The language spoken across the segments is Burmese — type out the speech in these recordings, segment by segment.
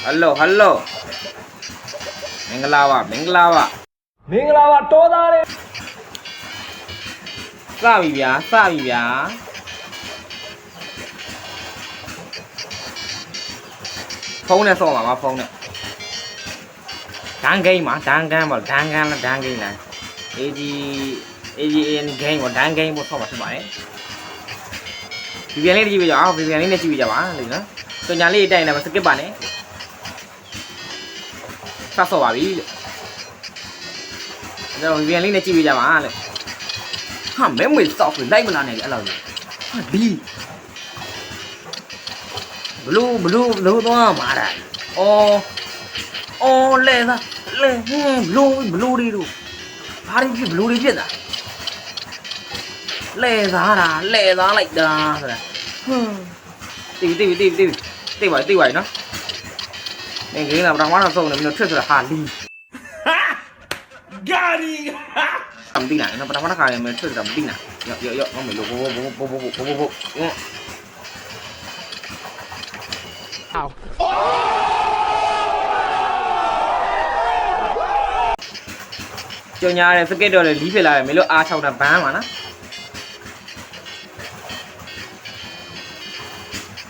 hello hello မင်္ဂလာပါတောသားလေးစပြီဗျာဖုန်းနဲ့ဆော့ပါဖုန်းနဲ့ဒန်ဂိမ်းပါဒန်ဂမ်းလားAGAN ဂိမ်းပေါ့ဒန်ဂိမ်းပေါ့ဆော့ပါဖြစ်ပါတယ်ဒီပြန်လေးကြည့်ပြကြအောင်ပြန်လေးနဲ့ကြည့်ပြကြပါလို့နော်စညာလေးတိုင်နေမှာစကစ်ပါနဲ့စဆော့ပါပြီလို့အဲ့တော့ပြန်လေးနဲ့ကြည့်ပြကြပါလို့ဟာမဲမွေဆော့ကိုလိုက်မလာနဲ့အဲ့လိုဟာဒီဘလူးသွားမှာတာအော်လဲသားလဲဘလူးတွေတို့ဘာတွေဖြစ်ဘလူးတွေဖြစ်တာလဲသားလိုက်တာဆိုတာတိပါနော်နေကလေးကပထမတော့ဆုံးတယ်မင်းတို့ထွက်ဆိုတာဟာလီဂါရီမသိနိုင်နော်ပထမတစ်ခါလည်းမထွက်ဆိုတာမသိနိုင်ရော့မမေလို့ဘိုးကြောင်ညာတဲ့စကစ်တော့လေလီးဖြစ်လာတယ်မင်းတို့အား6တာဘန်းပါနော်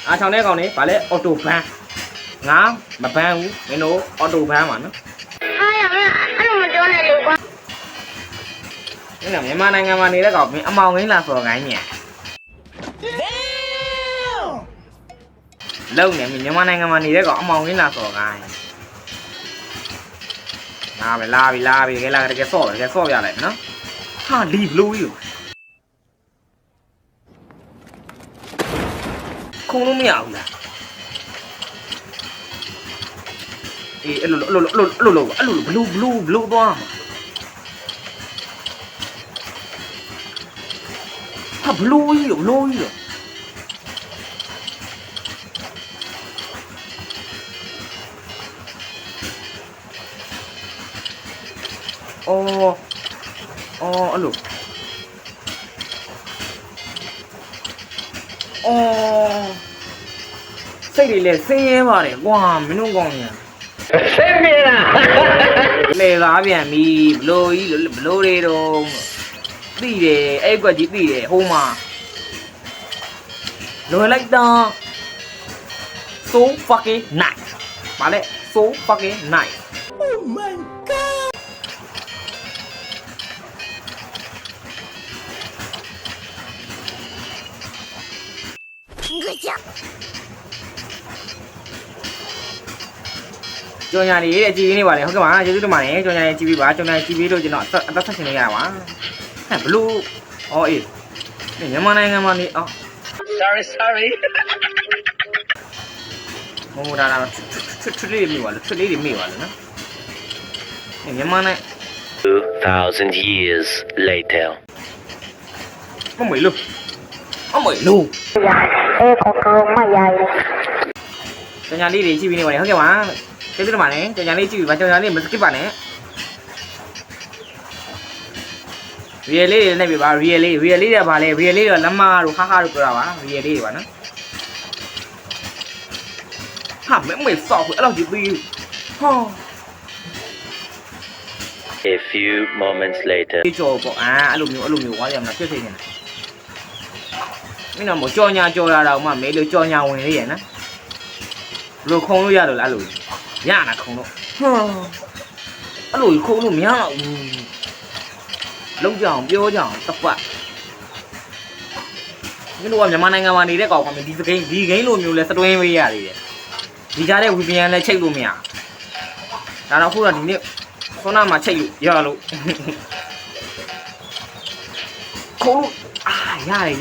အား6တဲ့ကောင်လေးဗာလဲအော်တိုဘန်းငါမဘန်းဘူးမင်းတို့အော်တိုဘန်းပါနော်ဟာရမအဲ့လိုမပြောနဲ့လေကွာမင်းကမြန်မာနိုင်ငံမှာနေတဲ့ကောင်မင်းအမောင်ငိမ့်လာဆိုတော့ခိုင်းညံလုံနေမြန်မာနိုင်ငံမှာနေတဲ့ကောင်အမောင်ငိမ့်လာဆိုတော့ခိုင်းလာပြီခဲလာတကယ်ဆော့ပြလိုက်နော်ဟာလီဘလူးကြီးခုံလို့မရဘူးလားအေးအဲ့လိုဘလူးသွားဟာဘလူးကြီးအော်အဲ့လိုစိတ်တွေလည်းဆင်းရဲပါတယ်ကွာမင်းတို့ကောင်းညာဆင်းပြေလားလေကားပြန်ပြီဘလို့တွေတော့သိတယ်အဲ့ကွက်ကြီးသိတယ်ဟိုမှာလွယ်လိုက်တော့ so fucking nice ဗါလဲ so fucking nice oh my god ကြောင်ညာလေးတဲ့ကြည်ရင်းနေပါလေဟုတ်ကဲ့ပါကျေးဇူးတင်ပါတယ်ကြောင်ညာလေးကြည်ပြီးပါကြောင်ညာကြည်ပြီးလို့ကျွန်တော်အသက်ဆက်ရှင်နေရပါဟဲ့ဘလူးအေးမြန်မာနိုင်ငံမှာနေsorry မမဒါထွတ်လေးတွေမိပါလို့နော်မြန်မာနိုင်ငံ 2,000 years later မမလို့ခေါမရရကြောင်ညာလေးတွေကြည်ပြီးနေပါလေဟုတ်ကဲ့ပါကျေးဇူးတင်ပါတယ်ကြောင်ညာလေးကြည့်ပြီးပါကြောင်ညာလေးမစကစ်ပါနဲ့ရီယယ်လေးတွေနဲ့ပြပါရီယယ်လေးတွေပါလေရီယယ်လေးတွေလမတို့ဟာတို့ပြောတာပါရီယယ်လေးတွေပါနော်ဟာမဲဆော့အဲ့လောက်ကြီးပြီးဟော A few moments later ဒီကြောပေါ့အဲ့လိုမျိုးဝါးရမှာဖြစ်နေတယ်မင်းတော့ကြောင်ညာကြော်လာတော့မှမဲလို့ကြောင်ညာဝင်လေးရနော်ဘလို့ခုံလို့ရတော့လားအဲ့လိုရနာခုံလို့အဲ့လိုခုံလို့မရတော့ဘူးလုံးကြအောင်ပြောကြအောင်တပတ်မင်းတို့ကမြန်မာနိုင်ငံမှာနေတဲ့ကောင်ကမင်းဒီဂိမ်းလိုမျိုးလဲစတွင်းပေးရသေးတယ်ဒီကြားတဲ့ VPN လဲချိတ်လို့မရဒါတော့ခုတော့ဒီနေ့ခုနမှာချိတ်လို့ရလို့ခုံလို့ရတယ်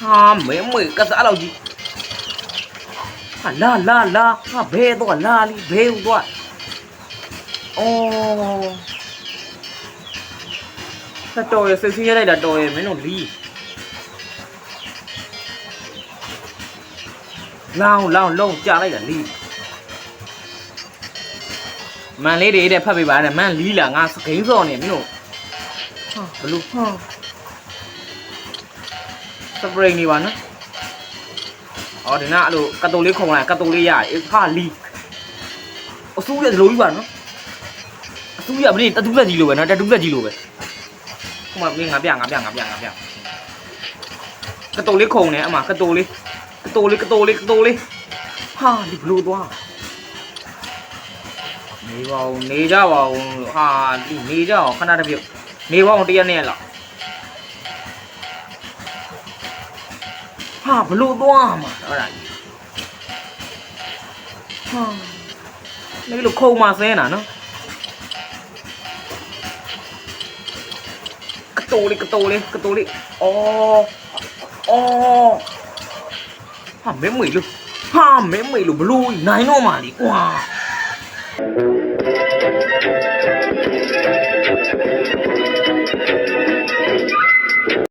ဟာမဲကစားလောက်ကြီးဟာလာဟာဘဲတော့လာလီဘဲဦးတော့တော်ရစစ်စီးရလိုက်တာတော်ရမင်းတို့လီလောင်းလုံးကြာလိုက်တာလီမန်လေးတွေတဲ့ဖတ်ပေးပါတဲ့မန်လီလာငါစကိန်းစော်နေမင်းတို့ဟာဘလူးစပရိတ်နေပါနော် အော်ဒီနာအဲ့လိုကတ်တုံလေးခုံလိုက်ကတ်တုံလေးရတယ်ဟာလီအဆူရဒီလိုကြီးပါနော်အဆူရမင်းတတူးလက်ကြီးလိုပဲနော်တတူးလက်ကြီးလိုပဲဟိုမှာမင်းငါပြကတ်တုံလေးခုံနေအမကတ်တုံလေးဟာဒီဘလို့သွားနေပါဦးနေကြပါဦးဟာဒီနေကြအောင်ခဏတစ်ပြုတ်နေပါဦးတရက်နဲ့လောက်ဟာဘလို့သွားမှာအဲ့ဒါကြီးဟာနေလို့ခုံမှာဆင်းတာနော်ကတိုးလေးအော်ဟာမဲမွေလို့ဘလို့နိုင်တော့မှာလီကွာ